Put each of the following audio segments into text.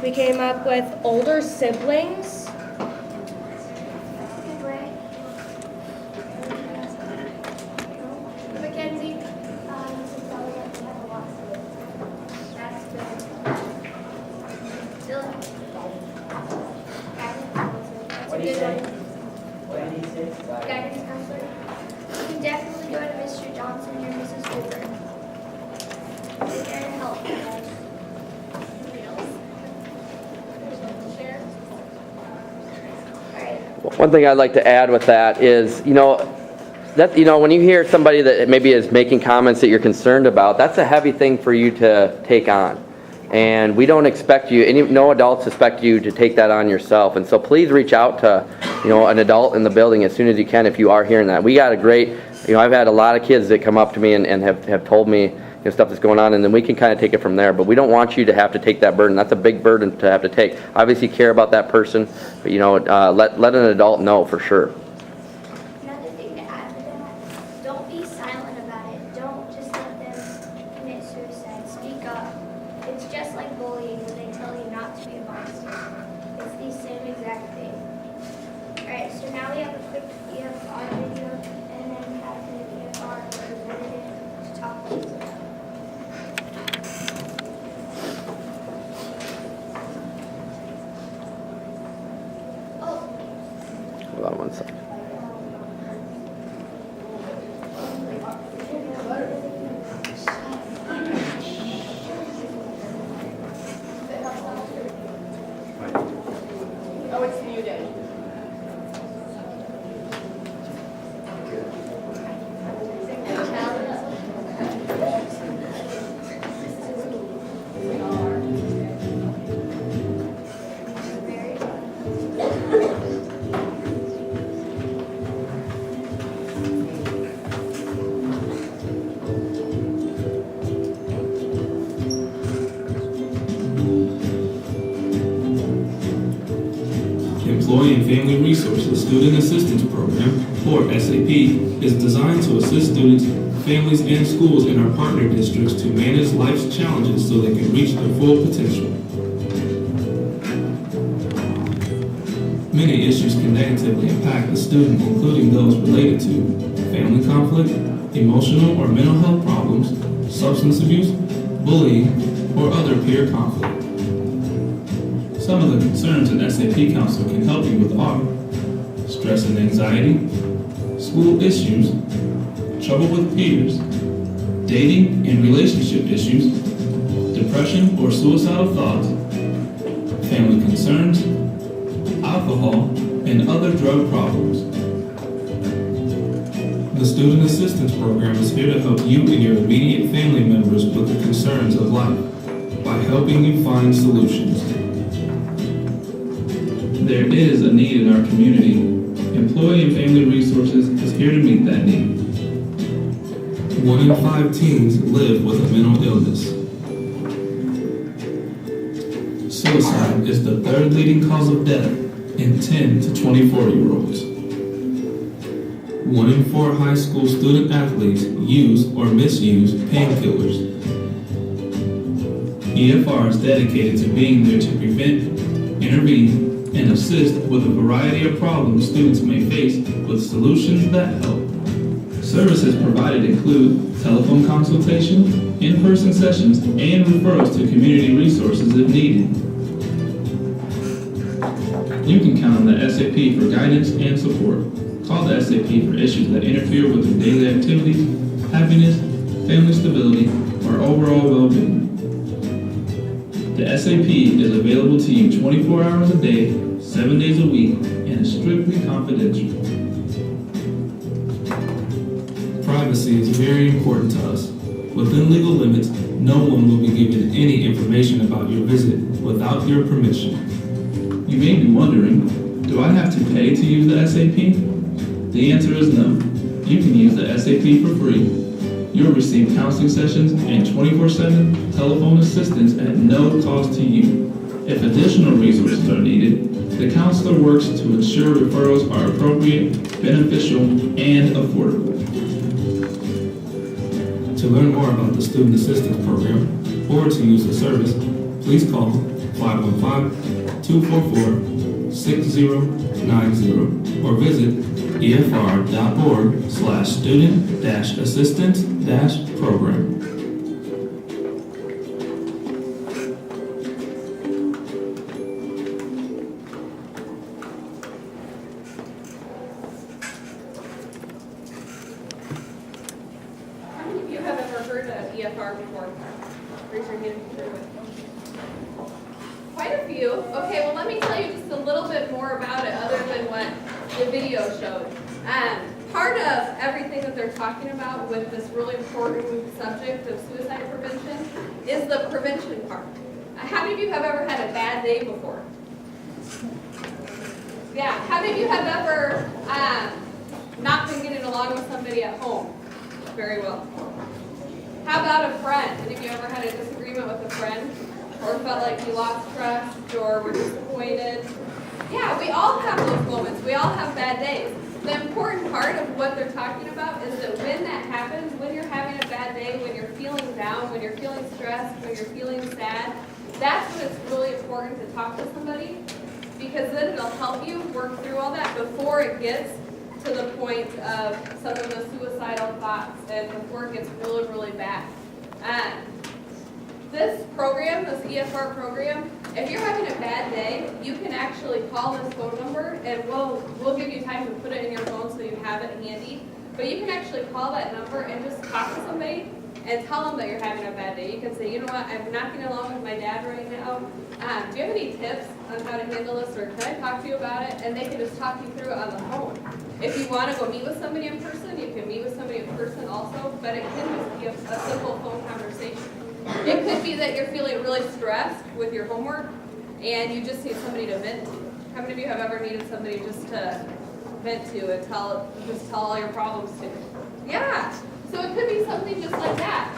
We came up with older siblings. Mackenzie, that's good. Dylan. That's a good one. Guidance counselor. You can definitely go to Mr. Johnson or Mrs. Hoover. They're there to help you guys. Anybody else? Sheriff? All right. One thing I'd like to add with that is, when you hear somebody that maybe is making comments that you're concerned about, that's a heavy thing for you to take on. And we don't expect you, no adults expect you to take that on yourself. And so please reach out to, an adult in the building as soon as you can if you are hearing that. We got a great, I've had a lot of kids that come up to me and have told me, stuff that's going on, and then we can kind of take it from there. But we don't want you to have to take that burden. That's a big burden to have to take. Obviously care about that person, but let an adult know for sure. Another thing to add to that, don't be silent about it. Don't just let them commit suicide. Speak up. It's just like bullying when they tell you not to be a bystander. It's the same exact thing. Alright, so now we have a quick EFR video, and then Captain EFR representative to talk to us about it. Oh, Hold on one second. Oh, it's muted. Employee and Family Resources Student Assistance Program, or SAP, is designed to assist students, families, and schools in our partner districts to manage life's challenges so they can reach their full potential. Many issues can negatively impact the student, including those related to family conflict, emotional or mental health problems, substance abuse, bullying, or other peer conflict. Some of the concerns an SAP counselor can help you with are stress and anxiety, school issues, trouble with peers, dating and relationship issues, depression or suicidal thoughts, family concerns, alcohol, and other drug problems. The Student Assistance Program is here to help you and your immediate family members with the concerns of life by helping you find solutions. There is a need in our community. Employee and Family Resources is here to meet that need. 1 in 5 teens live with a mental illness. Suicide is the third leading cause of death in 10 to 24-year-olds. 1 in 4 high school student athletes use or misuse painkillers. EFR is dedicated to being there to prevent, intervene, and assist with a variety of problems students may face with solutions that help. Services provided include telephone consultation, in-person sessions, and referrals to community resources if needed. You can count on the SAP for guidance and support. Call the SAP for issues that interfere with your daily activities, happiness, family stability, or overall well-being. The SAP is available to you 24 hours a day, 7 days a week, and is strictly confidential. Privacy is very important to us. Within legal limits, no one will be given any information about your visit without your permission. You may be wondering, do I have to pay to use the SAP? The answer is no. You can use the SAP for free. You'll receive counseling sessions and 24/7 telephone assistance at no cost to you. If additional resources are needed, the counselor works to ensure referrals are appropriate, beneficial, and affordable. To learn more about the Student Assistance Program or to use the service, please call 515-244-6090 or visit efr.org/student-assistant-program. How many of you have ever heard of EFR before? Raise your hand if you've heard of it. Quite a few. Okay, well, let me tell you just a little bit more about it other than what the video showed. Part of everything that they're talking about with this really important subject of suicide prevention is the prevention part. How many of you have ever had a bad day before? Yeah, how many of you have ever not been getting along with somebody at home very well? How about a friend? Any of you ever had a disagreement with a friend? Or felt like you lost trust or were disappointed? Yeah, we all have those moments. We all have bad days. The important part of what they're talking about is that when that happens, when you're having a bad day, when you're feeling down, when you're feeling stressed, when you're feeling sad, that's when it's really important to talk to somebody, because then it'll help you work through all that before it gets to the point of some of the suicidal thoughts and before it gets really, really bad. This program, this EFR program, if you're having a bad day, you can actually call this phone number, and we'll give you time to put it in your phone so you have it handy. But you can actually call that number and just talk to somebody and tell them that you're having a bad day. You can say, you know what, I'm not getting along with my dad right now. Do you have any tips on how to handle this, or can I talk to you about it? And they can just talk you through it on the phone. If you want to go meet with somebody in person, you can meet with somebody in person also, but it can just be a simple phone conversation. It could be that you're feeling really stressed with your homework and you just need somebody to vent to. How many of you have ever needed somebody just to vent to and tell all your problems to? Yeah, so it could be something just like that.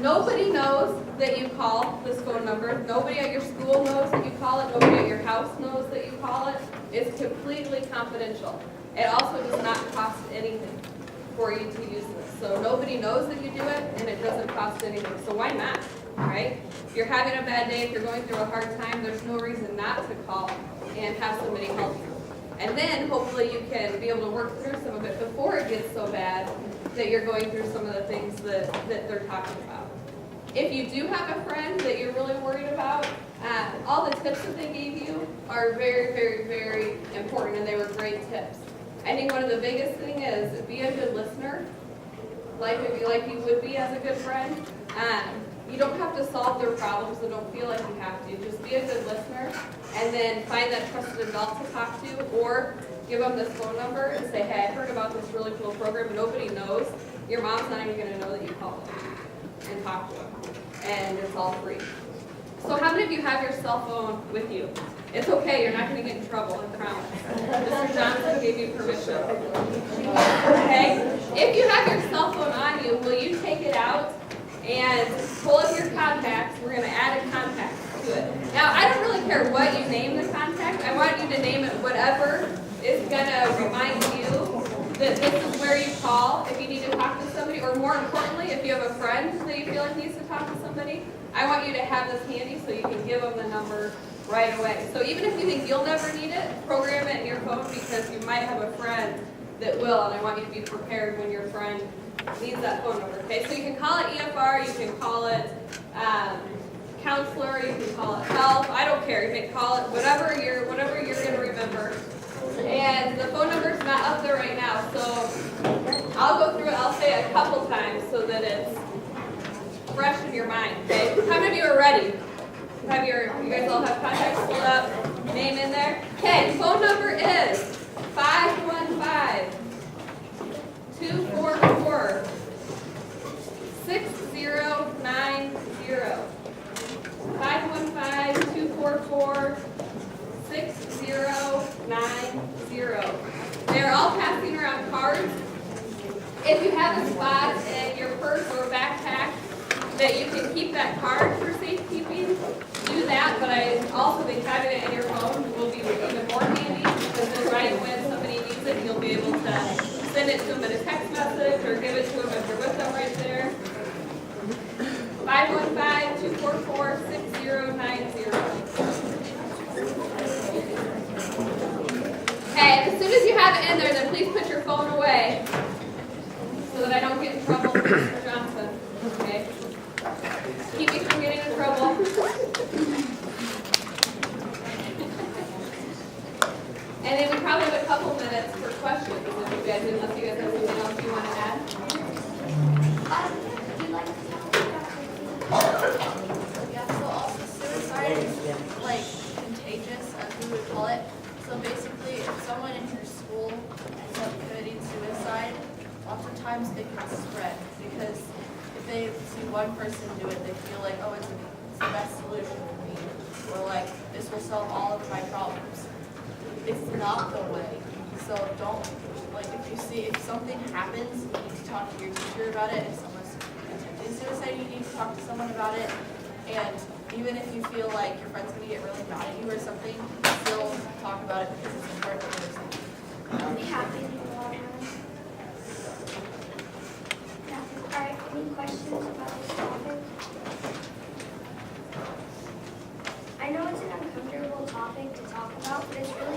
Nobody knows that you call this phone number. Nobody at your school knows that you call it. Nobody at your house knows that you call it. It's completely confidential. It also does not cost anything for you to use this. So nobody knows that you do it, and it doesn't cost anything. So why not, right? If you're having a bad day, if you're going through a hard time, there's no reason not to call and have somebody help you. And then hopefully you can be able to work through some of it before it gets so bad that you're going through some of the things that they're talking about. If you do have a friend that you're really worried about, all the tips that they gave you are very, very, very important, and they were great tips. I think one of the biggest thing is be a good listener, like you would be as a good friend. You don't have to solve their problems, so don't feel like you have to. Just be a good listener, and then find that trusted adult to talk to, or give them this phone number and say, hey, I heard about this really cool program, and nobody knows. Your mom's not even going to know that you called them and talked to them, and it's all free. So how many of you have your cell phone with you? It's okay, you're not going to get in trouble, I promise. Mr. Johnson gave you permission. Okay? If you have your cell phone on you, will you take it out and pull up your contacts? We're going to add a contact to it. Now, I don't really care what you name the contact. I want you to name it whatever is going to remind you that this is where you call if you need to talk to somebody, or more importantly, if you have a friend that you feel like needs to talk to somebody, I want you to have this handy so you can give them the number right away. So even if you think you'll never need it, program it in your phone, because you might have a friend that will, and I want you to be prepared when your friend needs that phone number. Okay, so you can call it EFR, you can call it counselor, you can call it help. I don't care. You can call it whatever you're going to remember. And the phone number's not up there right now, so I'll go through it. I'll say it a couple times so that it's fresh in your mind. Okay, how many of you are ready? You guys all have contacts pulled up, name in there? Okay, phone number is 515-244-6090. 515-244-6090. They're all passing around cards. If you have a spot in your purse or backpack that you can keep that card for safekeeping, do that, but I also think having it in your phone will be even more handy, because then right when somebody needs it, you'll be able to send it to them in a text message or give it to them if you're with them right there. 515-244-6090. have it in there, then please put your phone away so that I don't get in trouble with Mr. Johnson, okay? Keep me from getting in trouble. And then we probably have a couple minutes for questions, if you guys, unless you guys have something else you want to add. Would you like to tell me Yeah, so also suicide is like contagious, as we would call it. So basically, if someone in your school ends up committing suicide, lots of times it can spread because if they see one person do it, they feel like, oh, it's the best solution for me, or like this will solve all of my problems. It's not the way. So don't, like, if something happens, you need to talk to your teacher about it. If someone's attempting suicide, you need to talk to someone about it. And even if you feel like your friend's gonna get really mad at you or something, still talk about it because it's important to understand. I'll be happy in the long run. Yeah. All right, any questions about this topic? I know it's an uncomfortable topic to talk about, but it's really